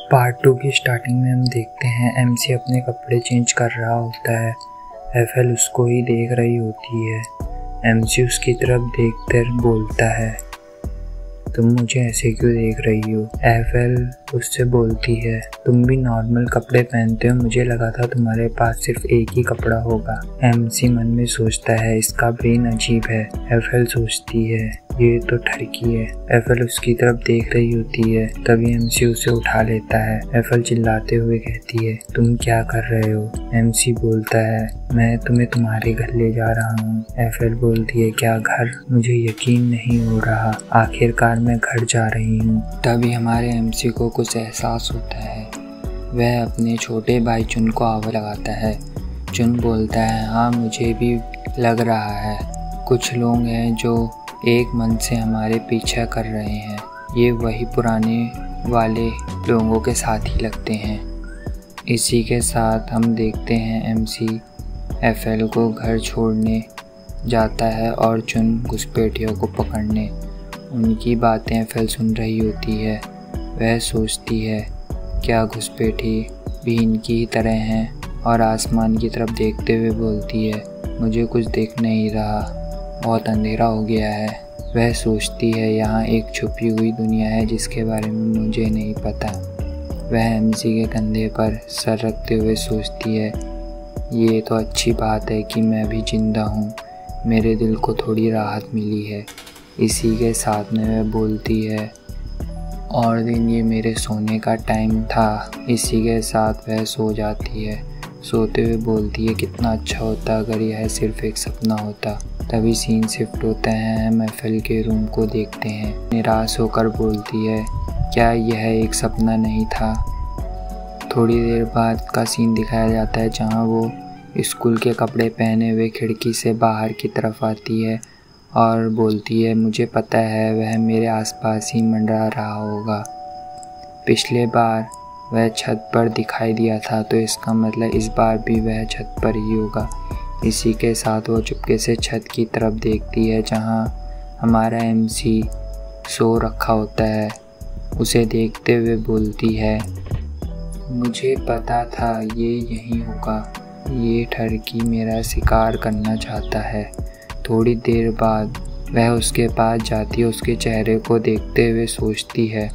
Part 2 की starting में हम देखते हैं एमसी अपने कपड़े चेंज कर रहा होता है। एफएल उसको ही देख रही होती है। एमसी उसकी तरफ देखकर बोलता है, तुम मुझे ऐसे क्यों देख रही हो? एफएल उससे बोलती है, तुम भी नॉर्मल कपड़े पहनते हो, मुझे लगा था तुम्हारे पास सिर्फ एक ही कपड़ा होगा। एमसी मन में सोचता है, इसका ब्रेन अजीब है। एफएल सोचती है, ये तो ठरकी है। एफएल उसकी तरफ देख रही होती है, तभी एमसी उसे उठा लेता है। एफएल चिल्लाते हुए कहती है, तुम क्या कर रहे हो? एमसी बोलता है, मैं तुम्हें तुम्हारे घर ले जा रहा हूँ। एफएल बोलती है, क्या घर? मुझे यकीन नहीं हो रहा, आखिरकार मैं घर जा रही हूँ। तभी हमारे एमसी को कुछ एहसास होता है। वह अपने छोटे भाई चुन को आवाज़ लगाता है। चुन बोलता है, हाँ मुझे भी लग रहा है, कुछ लोग हैं जो एक मन से हमारे पीछा कर रहे हैं। ये वही पुराने वाले लोगों के साथ ही लगते हैं। इसी के साथ हम देखते हैं एमसी एफएल को घर छोड़ने जाता है और चुन घुसपैठियों को पकड़ने। उनकी बातें एफएल सुन रही होती है। वह सोचती है, क्या घुसपैठी भी इनकी ही तरह हैं? और आसमान की तरफ देखते हुए बोलती है, मुझे कुछ दिख नहीं रहा, बहुत अंधेरा हो गया है। वह सोचती है, यहाँ एक छुपी हुई दुनिया है जिसके बारे में मुझे नहीं पता। वह एमसी के कंधे पर सर रखते हुए सोचती है, ये तो अच्छी बात है कि मैं भी जिंदा हूँ, मेरे दिल को थोड़ी राहत मिली है। इसी के साथ में वह बोलती है, और दिन ये मेरे सोने का टाइम था। इसी के साथ वह सो जाती है। सोते हुए बोलती है, कितना अच्छा होता अगर यह सिर्फ एक सपना होता। तभी सीन शिफ्ट होता है, हम एफएल के रूम को देखते हैं। निराश होकर बोलती है, क्या यह एक सपना नहीं था? थोड़ी देर बाद का सीन दिखाया जाता है जहाँ वो स्कूल के कपड़े पहने हुए खिड़की से बाहर की तरफ आती है और बोलती है, मुझे पता है वह मेरे आसपास ही मंडरा रहा होगा। पिछले बार वह छत पर दिखाई दिया था, तो इसका मतलब इस बार भी वह छत पर ही होगा। इसी के साथ वो चुपके से छत की तरफ देखती है जहां हमारा एमसी सो रखा होता है। उसे देखते हुए बोलती है, मुझे पता था ये यहीं होगा, ये ठरकी मेरा शिकार करना चाहता है। थोड़ी देर बाद वह उसके पास जाती है। उसके चेहरे को देखते हुए सोचती है,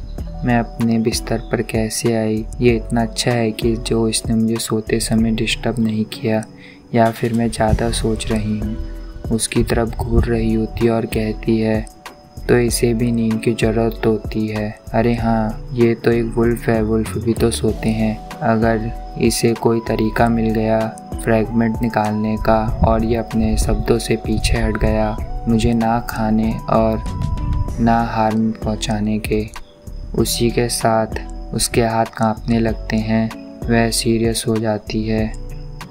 मैं अपने बिस्तर पर कैसे आई? ये इतना अच्छा है कि जो इसने मुझे सोते समय डिस्टर्ब नहीं किया, या फिर मैं ज़्यादा सोच रही हूँ। उसकी तरफ घूर रही होती है और कहती है, तो इसे भी नींद की ज़रूरत होती है। अरे हाँ, ये तो एक वुल्फ है, वुल्फ भी तो सोते हैं। अगर इसे कोई तरीका मिल गया फ्रैगमेंट निकालने का और ये अपने शब्दों से पीछे हट गया, मुझे ना खाने और ना हार्म पहुँचाने के। उसी के साथ उसके हाथ कांपने लगते हैं। वह सीरियस हो जाती है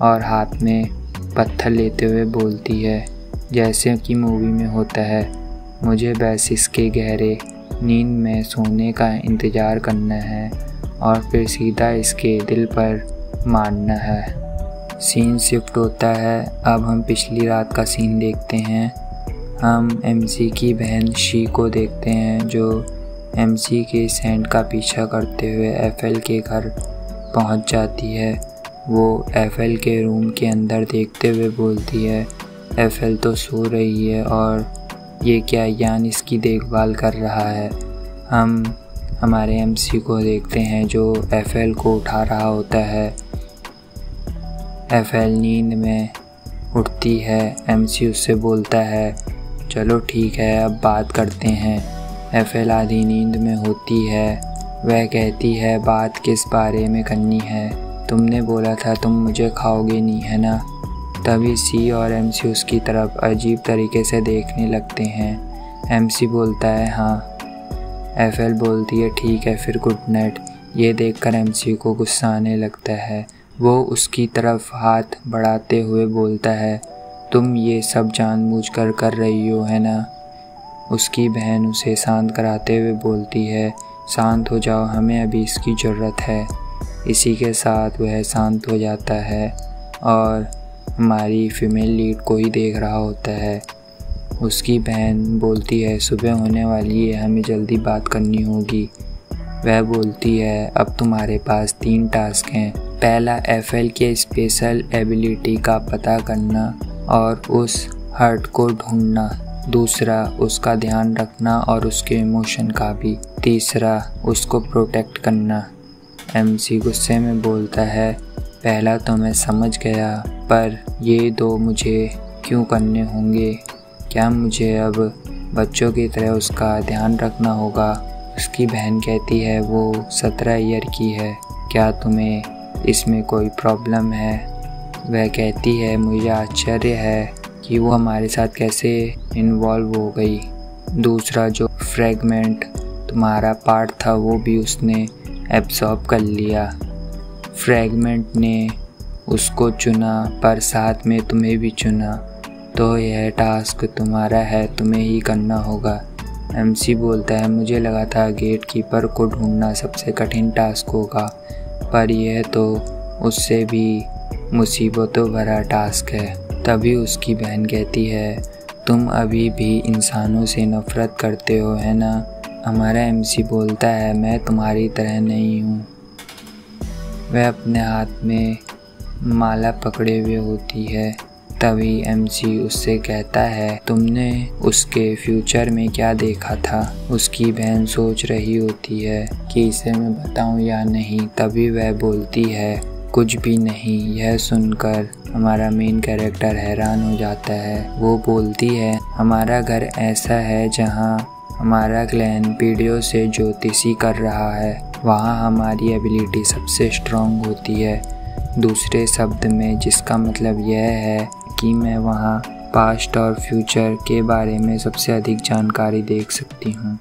और हाथ में पत्थर लेते हुए बोलती है, जैसे कि मूवी में होता है, मुझे बस इसके गहरे नींद में सोने का इंतज़ार करना है और फिर सीधा इसके दिल पर मारना है। सीन शिफ्ट होता है। अब हम पिछली रात का सीन देखते हैं। हम एमसी की बहन शी को देखते हैं जो एमसी के सैंड का पीछा करते हुए एफएल के घर पहुंच जाती है। वो एफएल के रूम के अंदर देखते हुए बोलती है, एफएल तो सो रही है और ये क्या यान इसकी देखभाल कर रहा है। हम हमारे एमसी को देखते हैं जो एफएल को उठा रहा होता है। एफएल नींद में उठती है। एमसी उससे बोलता है, चलो ठीक है अब बात करते हैं। एफएल आधी नींद में होती है। वह कहती है, बात किस बारे में करनी है? तुमने बोला था तुम मुझे खाओगे नहीं, है ना? तभी सी और एमसी उसकी तरफ अजीब तरीके से देखने लगते हैं। एमसी बोलता है, हाँ। एफएल बोलती है, ठीक है फिर गुड नाइट। ये देखकर एमसी को गुस्सा आने लगता है। वो उसकी तरफ हाथ बढ़ाते हुए बोलता है, तुम ये सब जानबूझकर कर रही हो, है ना? उसकी बहन उसे शांत कराते हुए बोलती है, शांत हो जाओ, हमें अभी इसकी ज़रूरत है। इसी के साथ वह शांत हो जाता है और हमारी फीमेल लीड को ही देख रहा होता है। उसकी बहन बोलती है, सुबह होने वाली है, हमें जल्दी बात करनी होगी। वह बोलती है अब तुम्हारे पास 3 टास्क हैं। पहला एफएल के स्पेशल एबिलिटी का पता करना और उस हर्ट को ढूंढना। दूसरा उसका ध्यान रखना और उसके इमोशन का भी। तीसरा उसको प्रोटेक्ट करना। एमसी गुस्से में बोलता है पहला तो मैं समझ गया, पर ये 2 मुझे क्यों करने होंगे? क्या मुझे अब बच्चों की तरह उसका ध्यान रखना होगा? उसकी बहन कहती है वो 17 ईयर की है, क्या तुम्हें इसमें कोई प्रॉब्लम है? वह कहती है मुझे आश्चर्य है कि वो हमारे साथ कैसे इन्वॉल्व हो गई। दूसरा जो फ्रैगमेंट तुम्हारा पार्ट था वो भी उसने एब्सॉर्ब कर लिया। फ्रैगमेंट ने उसको चुना पर साथ में तुम्हें भी चुना, तो यह टास्क तुम्हारा है, तुम्हें ही करना होगा। एमसी बोलता है मुझे लगा था गेट कीपर को ढूंढना सबसे कठिन टास्क होगा, पर यह तो उससे भी मुसीबतों भरा टास्क है। तभी उसकी बहन कहती है तुम अभी भी इंसानों से नफरत करते हो, है ना? हमारा एमसी बोलता है मैं तुम्हारी तरह नहीं हूँ। वह अपने हाथ में माला पकड़े हुए होती है। तभी एमसी उससे कहता है तुमने उसके फ्यूचर में क्या देखा था? उसकी बहन सोच रही होती है कि इसे मैं बताऊं या नहीं। तभी वह बोलती है कुछ भी नहीं। यह सुनकर हमारा मेन कैरेक्टर हैरान हो जाता है। वो बोलती है हमारा घर ऐसा है जहां हमारा क्लैन पीढ़ियों से ज्योतिषी कर रहा है, वहाँ हमारी एबिलिटी सबसे स्ट्रॉन्ग होती है। दूसरे शब्द में जिसका मतलब यह है कि मैं वहाँ पास्ट और फ्यूचर के बारे में सबसे अधिक जानकारी देख सकती हूँ।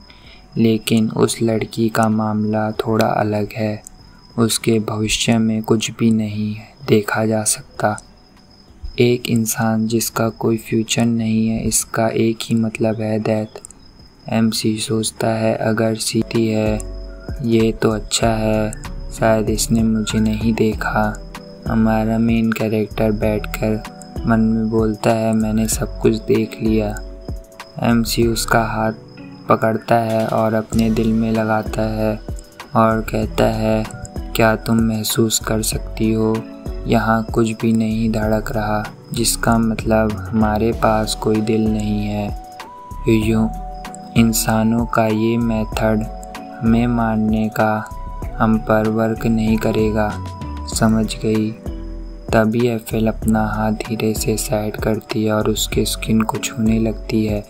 लेकिन उस लड़की का मामला थोड़ा अलग है। उसके भविष्य में कुछ भी नहीं देखा जा सकता। एक इंसान जिसका कोई फ्यूचर नहीं है, इसका एक ही मतलब है डेथ। एमसी सोचता है अगर सीधी है ये तो अच्छा है, शायद इसने मुझे नहीं देखा। हमारा मेन कैरेक्टर बैठकर मन में बोलता है मैंने सब कुछ देख लिया। एमसी उसका हाथ पकड़ता है और अपने दिल में लगाता है और कहता है क्या तुम महसूस कर सकती हो यहाँ कुछ भी नहीं धड़क रहा, जिसका मतलब हमारे पास कोई दिल नहीं है। यूं इंसानों का ये मेथड हमें मारने का हम पर वर्क नहीं करेगा, समझ गई? तभी एफएल अपना हाथ धीरे से साइड करती है और उसके स्किन को छूने लगती है।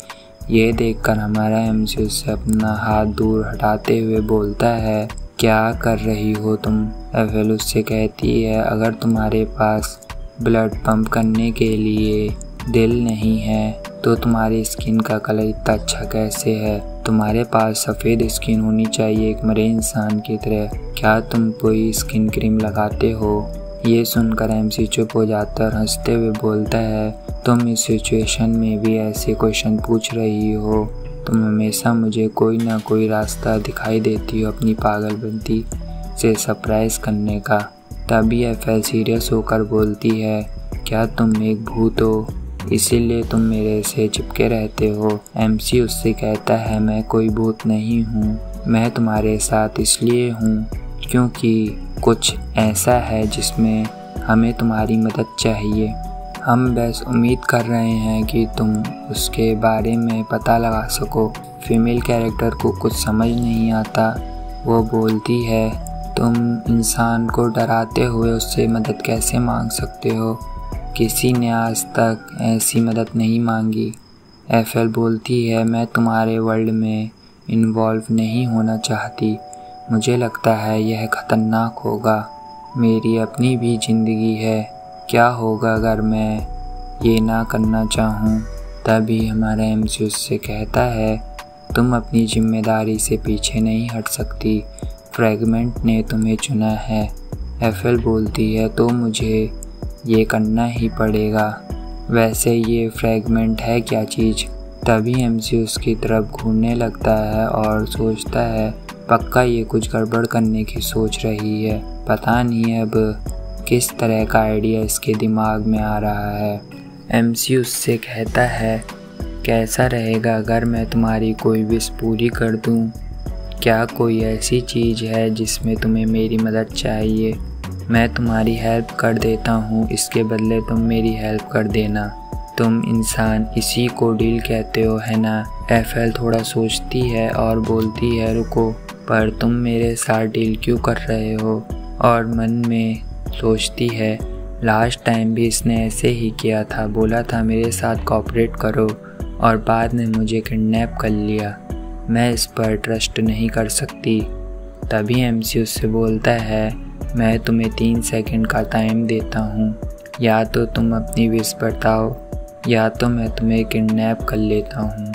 ये देखकर हमारा एमसी उससे अपना हाथ दूर हटाते हुए बोलता है क्या कर रही हो तुम? एफएल उससे कहती है अगर तुम्हारे पास ब्लड पंप करने के लिए दिल नहीं है तो तुम्हारी स्किन का कलर इतना अच्छा कैसे है? तुम्हारे पास सफ़ेद स्किन होनी चाहिए एक मरे इंसान की तरह। क्या तुम कोई स्किन क्रीम लगाते हो? ये सुनकर एमसी चुप हो जाता है और हंसते हुए बोलता है तुम इस सिचुएशन में भी ऐसे क्वेश्चन पूछ रही हो? तुम हमेशा मुझे कोई ना कोई रास्ता दिखाई देती हो अपनी पागलपंती से सरप्राइज़ करने का। तभी एफएल सीरियस होकर बोलती है क्या तुम एक भूत हो, इसीलिए तुम मेरे से चिपके रहते हो? एमसी उससे कहता है मैं कोई भूत नहीं हूँ, मैं तुम्हारे साथ इसलिए हूँ क्योंकि कुछ ऐसा है जिसमें हमें तुम्हारी मदद चाहिए। हम बस उम्मीद कर रहे हैं कि तुम उसके बारे में पता लगा सको। फीमेल कैरेक्टर को कुछ समझ नहीं आता। वो बोलती है तुम इंसान को डराते हुए उससे मदद कैसे मांग सकते हो? किसी ने आज तक ऐसी मदद नहीं मांगी। एफएल बोलती है मैं तुम्हारे वर्ल्ड में इन्वॉल्व नहीं होना चाहती, मुझे लगता है यह खतरनाक होगा। मेरी अपनी भी ज़िंदगी है, क्या होगा अगर मैं ये ना करना चाहूँ? तभी हमारा एमसी उससे कहता है तुम अपनी जिम्मेदारी से पीछे नहीं हट सकती, फ्रैगमेंट ने तुम्हें चुना है। एफएल बोलती है तो मुझे ये करना ही पड़ेगा। वैसे ये फ्रैगमेंट है क्या चीज़? तभी एमसी उसकी तरफ घूरने लगता है और सोचता है पक्का ये कुछ गड़बड़ करने की सोच रही है। पता नहीं अब किस तरह का आइडिया इसके दिमाग में आ रहा है। एमसी उससे कहता है कैसा रहेगा अगर मैं तुम्हारी कोई विश पूरी कर दूं? क्या कोई ऐसी चीज़ है जिसमें तुम्हें मेरी मदद चाहिए? मैं तुम्हारी हेल्प कर देता हूँ, इसके बदले तुम मेरी हेल्प कर देना। तुम इंसान इसी को डील कहते हो, है ना? एफएल थोड़ा सोचती है और बोलती है, रुको, पर तुम मेरे साथ डील क्यों कर रहे हो? और मन में सोचती है, लास्ट टाइम भी इसने ऐसे ही किया था, बोला था मेरे साथ कोऑपरेट करो और बाद में मुझे किडनैप कर लिया। मैं इस पर ट्रस्ट नहीं कर सकती। तभी एमसी उससे बोलता है, मैं तुम्हें 3 सेकंड का टाइम देता हूँ, या तो तुम अपनी विश बताओ या तो मैं तुम्हें किडनैप कर लेता हूँ।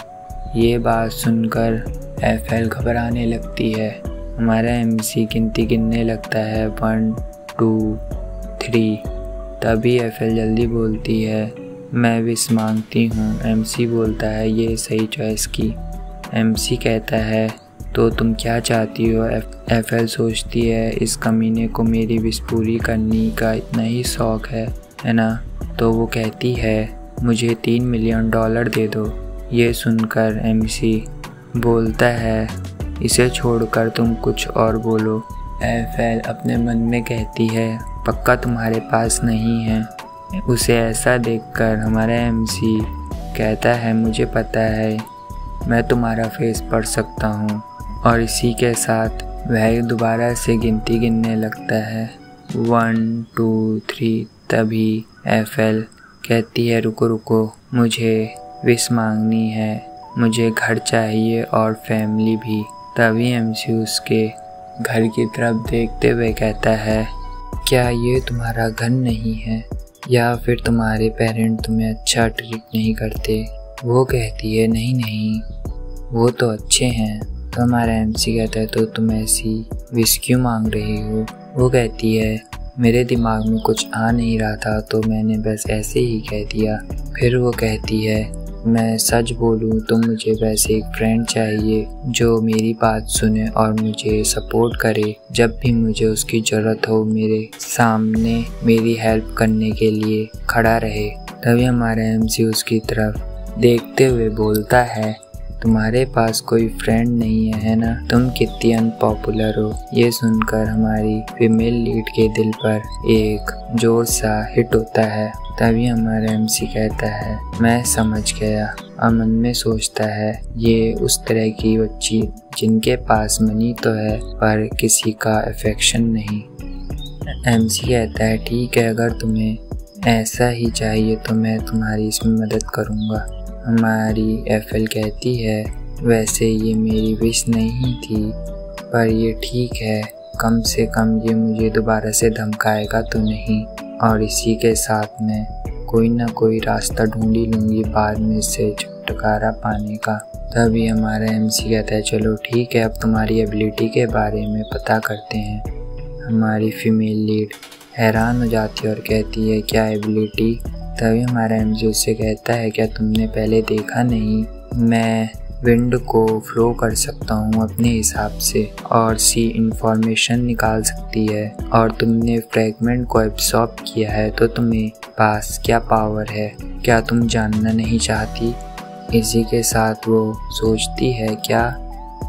ये बात सुनकर एफएल घबराने लगती है। हमारा एमसी गिनती गिनने लगता है 1 2 3। तभी एफएल जल्दी बोलती है, मैं विश मांगती हूँ। एमसी बोलता है, ये सही चॉइस की। एमसी कहता है, तो तुम क्या चाहती हो? एफएल सोचती है, इस कमीने को मेरी विश पूरी करने का इतना ही शौक़ है ना? तो वो कहती है, मुझे $3 मिलियन दे दो। ये सुनकर एमसी बोलता है, इसे छोड़कर तुम कुछ और बोलो। एफएल अपने मन में कहती है, पक्का तुम्हारे पास नहीं है? उसे ऐसा देखकर हमारा एमसी कहता है, मुझे पता है, मैं तुम्हारा फेस पढ़ सकता हूँ। और इसी के साथ वह दोबारा से गिनती गिनने लगता है 1 2 3। तभी एफएल कहती है, रुको रुको, मुझे विश मांगनी है, मुझे घर चाहिए और फैमिली भी। तभी एमसी उसके घर की तरफ देखते हुए कहता है, क्या ये तुम्हारा घर नहीं है या फिर तुम्हारे पेरेंट तुम्हें अच्छा ट्रीट नहीं करते? वो कहती है, नहीं नहीं, वो तो अच्छे हैं। तो हमारा एमसी कहता है, तो तुम ऐसी विश क्यों मांग रही हो? वो कहती है, मेरे दिमाग में कुछ आ नहीं रहा था तो मैंने बस ऐसे ही कह दिया। फिर वो कहती है, मैं सच बोलूं तो मुझे वैसे एक फ्रेंड चाहिए जो मेरी बात सुने और मुझे सपोर्ट करे जब भी मुझे उसकी ज़रूरत हो, मेरे सामने मेरी हेल्प करने के लिए खड़ा रहे। तभी हमारा एमसी उसकी तरफ देखते हुए बोलता है, तुम्हारे पास कोई फ्रेंड नहीं है ना? तुम कितनी अनपॉपुलर हो। ये सुनकर हमारी फीमेल लीड के दिल पर एक जोर सा हिट होता है। तभी हमारा एमसी कहता है, मैं समझ गया। और मन में सोचता है, ये उस तरह की बच्ची जिनके पास मनी तो है पर किसी का अफेक्शन नहीं। एमसी कहता है, ठीक है, अगर तुम्हें ऐसा ही चाहिए तो मैं तुम्हारी इसमें मदद करूँगा। हमारी एफएल कहती है, वैसे ये मेरी विश नहीं थी पर ये ठीक है, कम से कम ये मुझे दोबारा से धमकाएगा तो नहीं, और इसी के साथ मैं कोई ना कोई रास्ता ढूंढ ही लूँगी बाद में से छुटकारा पाने का। तभी हमारा एमसी कहता है, चलो ठीक है, अब तुम्हारी एबिलिटी के बारे में पता करते हैं। हमारी फीमेल लीड हैरान हो जाती है और कहती है, क्या एबिलिटी? तभी हमारा एमसी उससे कहता है, क्या तुमने पहले देखा नहीं? मैं विंड को फ्लो कर सकता हूँ अपने हिसाब से और सी इंफॉर्मेशन निकाल सकती है, और तुमने फ्रैगमेंट को एब्सॉर्ब किया है तो तुम्हें पास क्या पावर है? क्या तुम जानना नहीं चाहती? इसी के साथ वो सोचती है, क्या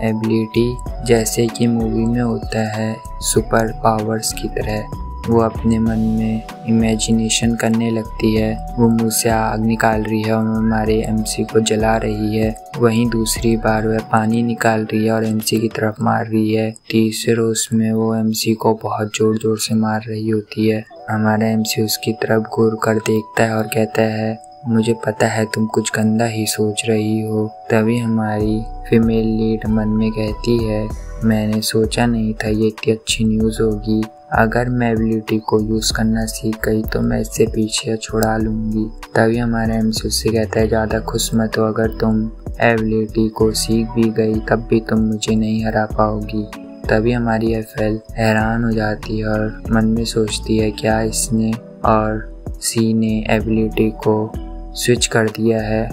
एबिलिटी जैसे कि मूवी में होता है सुपर पावर्स की तरह? वो अपने मन में इमेजिनेशन करने लगती है। वो मुंह से आग निकाल रही है और हमारे एमसी को जला रही है। वहीं दूसरी बार वह पानी निकाल रही है और एमसी की तरफ मार रही है। तीसरे उसमें वो एमसी को बहुत जोर जोर से मार रही होती है। हमारा एमसी उसकी तरफ घूर कर देखता है और कहता है, मुझे पता है तुम कुछ गंदा ही सोच रही हो। तभी हमारी फीमेल लीड मन में कहती है, मैंने सोचा नहीं था ये इतनी अच्छी न्यूज़ होगी। अगर मैं एबिलिटी को यूज़ करना सीख गई तो मैं इससे पीछे छुड़ा लूँगी। तभी हमारा एमसी उससे कहता है, ज़्यादा खुश मत हो, अगर तुम एबिलिटी को सीख भी गई तब भी तुम मुझे नहीं हरा पाओगी। तभी हमारी एफएल हैरान हो जाती है और मन में सोचती है, क्या इसने और सी ने एबिलिटी को स्विच कर दिया है?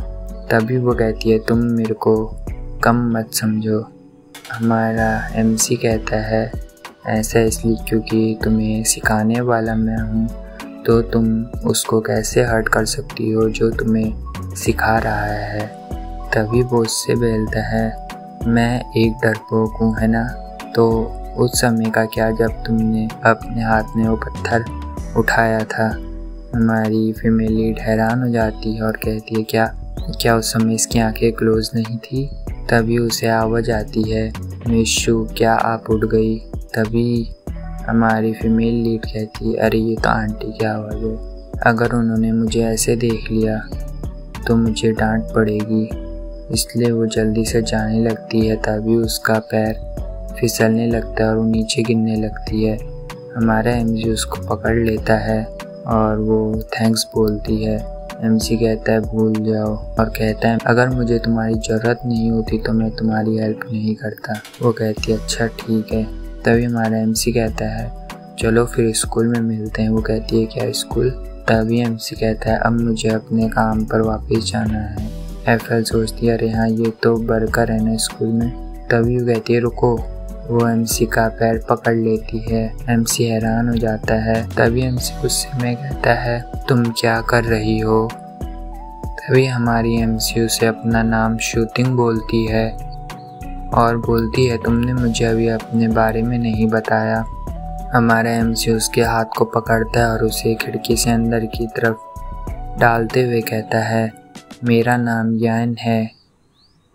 तभी वो कहती है, तुम मेरे को कम मत समझो। हमारा एमसी कहता है, ऐसा इसलिए क्योंकि तुम्हें सिखाने वाला मैं हूँ, तो तुम उसको कैसे हर्ट कर सकती हो जो तुम्हें सिखा रहा है। तभी वो उससे बोलता है, मैं एक डरपोक हूँ, है ना? तो उस समय का क्या जब तुमने अपने हाथ में वो पत्थर उठाया था? हमारी फीमेल लीड हैरान हो जाती है और कहती है क्या उस समय इसकी आंखें क्लोज नहीं थी? तभी उसे आवाज़ आती है, मिशू क्या आप उठ गई? तभी हमारी फीमेल लीड कहती है, अरे ये तो आंटी की आवाज़ है, अगर उन्होंने मुझे ऐसे देख लिया तो मुझे डांट पड़ेगी। इसलिए वो जल्दी से जाने लगती है। तभी उसका पैर फिसलने लगता है और वो नीचे गिरने लगती है। हमारा एमसी उसको पकड़ लेता है और वो थैंक्स बोलती है। एमसी कहता है भूल जाओ और कहता है अगर मुझे तुम्हारी ज़रूरत नहीं होती तो मैं तुम्हारी हेल्प नहीं करता। वो कहती है अच्छा ठीक है। तभी हमारा एमसी कहता है चलो फिर स्कूल में मिलते हैं। वो कहती है क्या स्कूल? तभी एमसी कहता है अब मुझे अपने काम पर वापस जाना है। एफएल सोचती है अरे हाँ ये तो वर्कर है ना स्कूल में। तभी वो कहती है रुको। वो एमसी का पैर पकड़ लेती है। एमसी हैरान हो जाता है। तभी एमसी गुस्से में कहता है तुम क्या कर रही हो? तभी हमारी एमसी उसे अपना नाम शूटिंग बोलती है और बोलती है तुमने मुझे अभी अपने बारे में नहीं बताया। हमारा एमसी उसके हाथ को पकड़ता है और उसे खिड़की से अंदर की तरफ डालते हुए कहता है मेरा नाम यान है